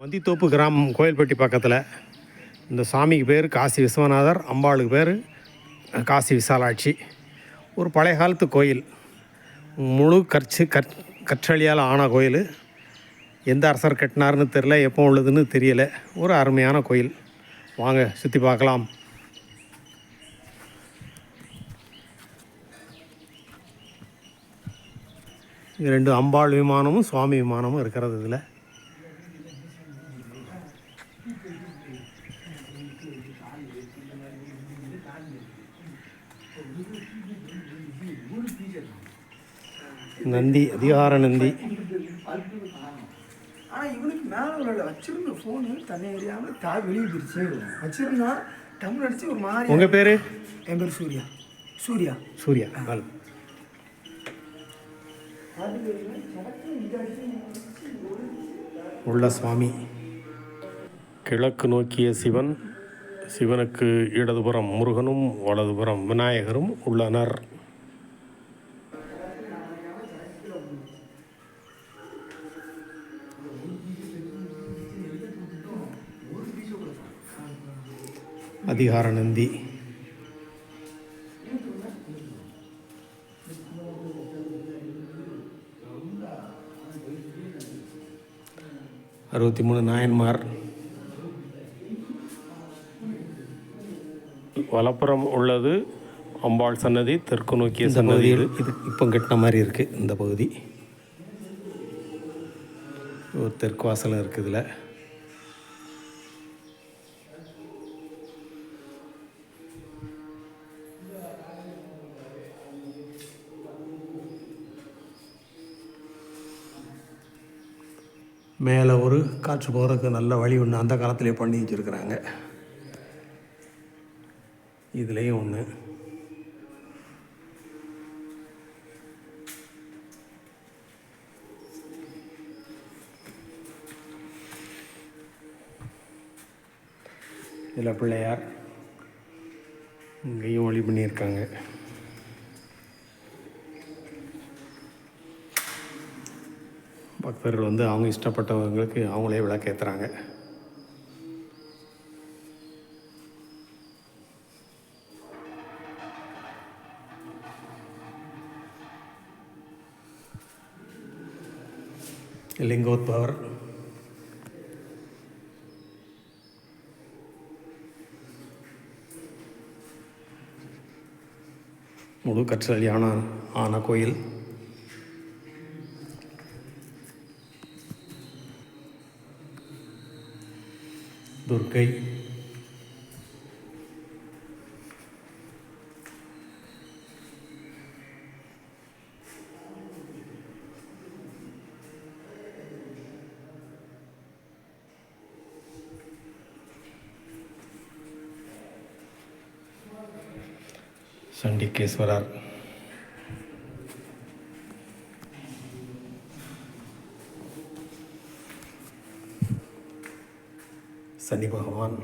வந்தித்தோப்பு கிராமம் கோயில்பட்டி பக்கத்தில் இந்த சாமிக்கு பேர் காசி விஸ்வநாதர், அம்பாளுக்கு பேர் காசி விசாலாட்சி. ஒரு பழைய காலத்து கோயில், முழு கற்றளியால் ஆன கோயில். எந்த அரசர் கட்டினார்னு தெரில, எப்போ உள்ளதுன்னு தெரியலை. ஒரு அருமையான கோயில், வாங்க சுற்றி பார்க்கலாம். இது ரெண்டு அம்பாள் விமானமும் சுவாமி விமானமும் இருக்கிறது. இதில் நந்தி, அதிகார நந்தி. ஆனால் இவனுக்கு மேலே வச்சிருந்த ஃபோனு தன்னை அறியாமல் வெளியே போயிடுச்சு. வச்சிருந்தா தமிழ் அடிச்சு ஒரு மாதிரி. உங்கள் பேர்? என் பேர் சூர்யா. சூர்யா சூர்யா. உள்ள சுவாமி கிழக்கு நோக்கிய சிவன், சிவனுக்கு இடதுபுறம் முருகனும் வலதுபுறம் விநாயகரும் உள்ளனர். அதிகார நந்தி. அறுபத்தி மூணு நாயன்மார். வலப்புறம் உள்ளது அம்பாள் சன்னதி, தெற்கு நோக்கிய சன்னதி. இது இப்போ கட்டின மாதிரி இருக்குது. இந்த பகுதி ஒரு தெற்கு வாசலும் இருக்குது. இதில் மேலே ஒரு காற்று போகிறதுக்கு நல்ல வழி ஒன்று அந்த காலத்திலே பண்ணி வச்சுருக்குறாங்க. இதுலேயும் ஒன்று. இதில் பிள்ளையார் இங்கேயும் வழி பண்ணியிருக்காங்க. பக்தர்கள் வந்து அவங்க இஷ்டப்பட்டவங்களுக்கு அவங்களே விளக்கேற்றுறாங்க. லிங்கோத்பவர், முழு கற்றளியான ஆன கோயில். துர்க்கை, சண்டிகேஸ்வரர், சனி பகவான்,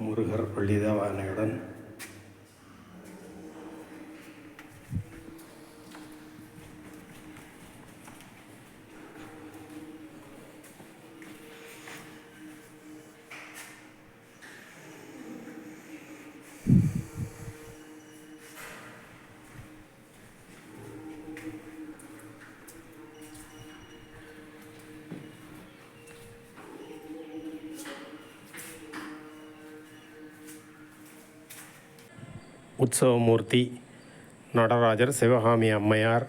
முருகர் பள்ளிதேவானையுடன் உற்சவமூர்த்தி நடராஜர், சிவகாமி அம்மையார்,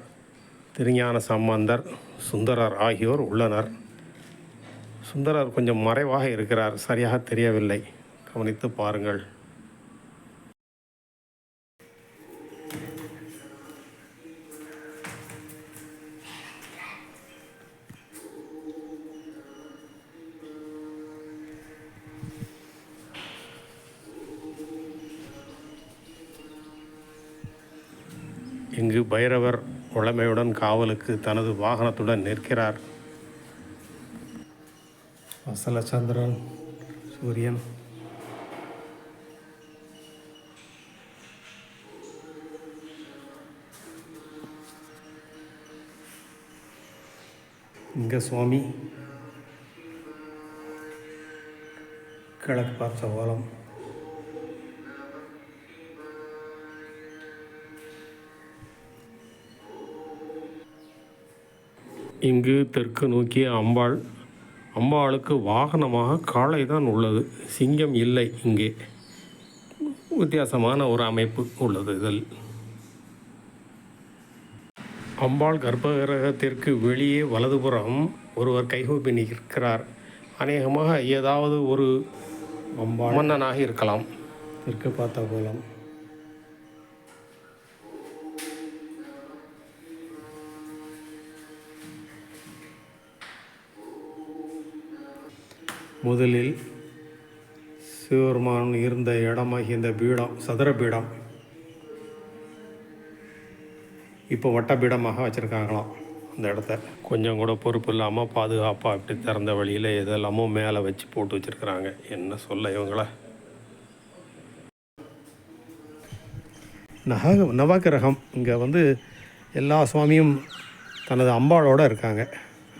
திருஞான சம்பந்தர், சுந்தரர் ஆகியோர் உள்ளனர். சுந்தரர் கொஞ்சம் மறைவாக இருக்கிறார், சரியாக தெரியவில்லை. கவனித்து பாருங்கள். இங்கு பைரவர் உளமையுடன் காவலுக்கு தனது வாகனத்துடன் நிற்கிறார். வசலச்சந்திரன், சூரியன், இங்கே சுவாமி கிழக்கு பார்த்த ஓலம். இங்கு தெற்கு நோக்கிய அம்பாள். அம்பாளுக்கு வாகனமாக காளை தான் உள்ளது, சிங்கம் இல்லை. இங்கே வித்தியாசமான ஒரு அமைப்பு உள்ளது. இதில் அம்பாள் கர்ப்பகிரகத்திற்கு வெளியே வலதுபுறம் ஒருவர் கைகூப்பி நிற்கிறார். அநேகமாக ஏதாவது ஒரு மன்னனாக இருக்கலாம். தெற்கு பார்த்த கோலம். முதலில் சிவபெருமான் இருந்த இடமாகிய இந்த பீடம் சதுர பீடம் இப்போ வட்ட பீடமாக வச்சுருக்காங்களாம். அந்த இடத்த கொஞ்சம் கூட பொறுப்பு இல்லாமல் பாதுகாப்பாக இப்படி திறந்த வழியில் எதெல்லாமோ மேலே வச்சு போட்டு வச்சுருக்குறாங்க. என்ன சொல்ல இவங்கள. நவகிரகம் இங்கே வந்து எல்லா சுவாமியும் தனது அம்பாளோடு இருக்காங்க.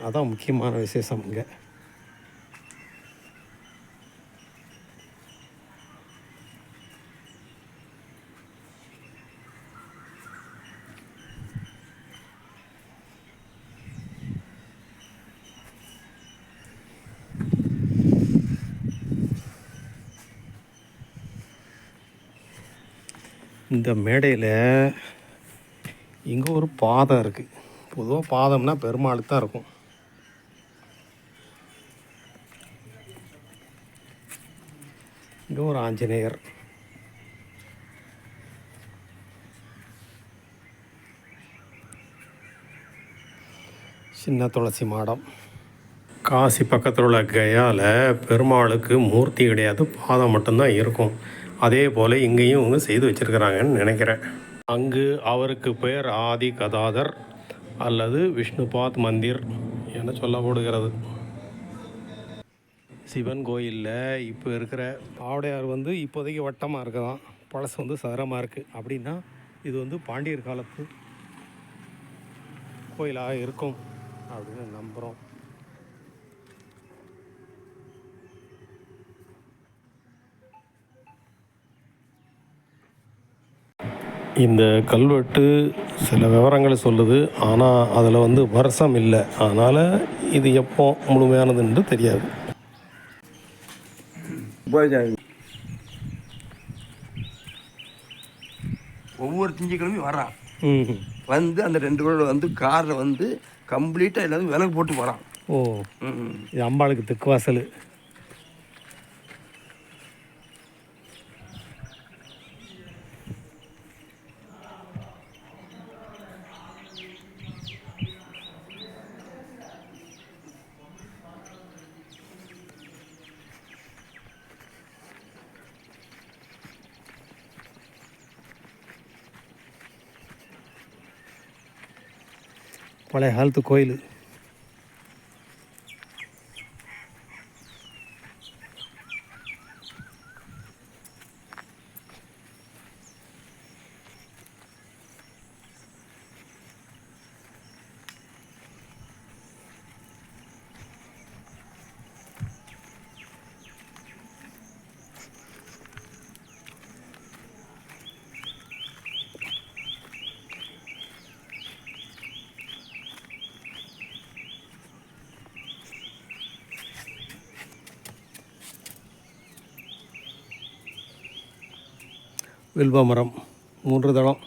அதான் முக்கியமான விசேஷம். இங்கே இந்த மேடையில் இங்கே ஒரு பாதம் இருக்குது. பொதுவாக பாதம்னா பெருமாளுக்கு தான் இருக்கும். இங்கே ஒரு ஆஞ்சநேயர். சின்ன துளசி மாடம். காசி பக்கத்தில் உள்ள கயாவில் பெருமாளுக்கு மூர்த்தி கிடையாது, பாதம் மட்டும்தான் இருக்கும். அதே போல் இங்கேயும் இவங்க செய்து வச்சுருக்கிறாங்கன்னு நினைக்கிறேன். அங்கு அவருக்கு பெயர் ஆதி கதாதர் அல்லது விஷ்ணுபாத் மந்திர் என சொல்லப்படுகிறது. சிவன் கோயிலில் இப்போ இருக்கிற ஆவுடையார் வந்து இப்போதைக்கு வட்டமாக இருக்குதான், பழசு வந்து சதுரமாக இருக்குது. அப்படின்னா இது வந்து பாண்டியர் காலத்து கோயிலாக இருக்கும் அப்படின்னு நம்புகிறோம். இந்த கல்வெட்டு சில விவரங்களை சொல்லுது, ஆனால் அதில் வந்து வருஷம் இல்லை. அதனால் இது எப்போ முழுமையானது என்று தெரியாது. ஒவ்வொரு திங்கக்கிழமையும் வரான். வந்து அந்த 2 பேரோட வந்து காரில் வந்து கம்ப்ளீட்டாக எல்லாத்தையும் விலகு போட்டு போகிறான். ஓ, இது அம்பாளுக்கு தெக்குவாசல். பழைய காலத்து கோயில். வில்வ மரம் 3 தளம்.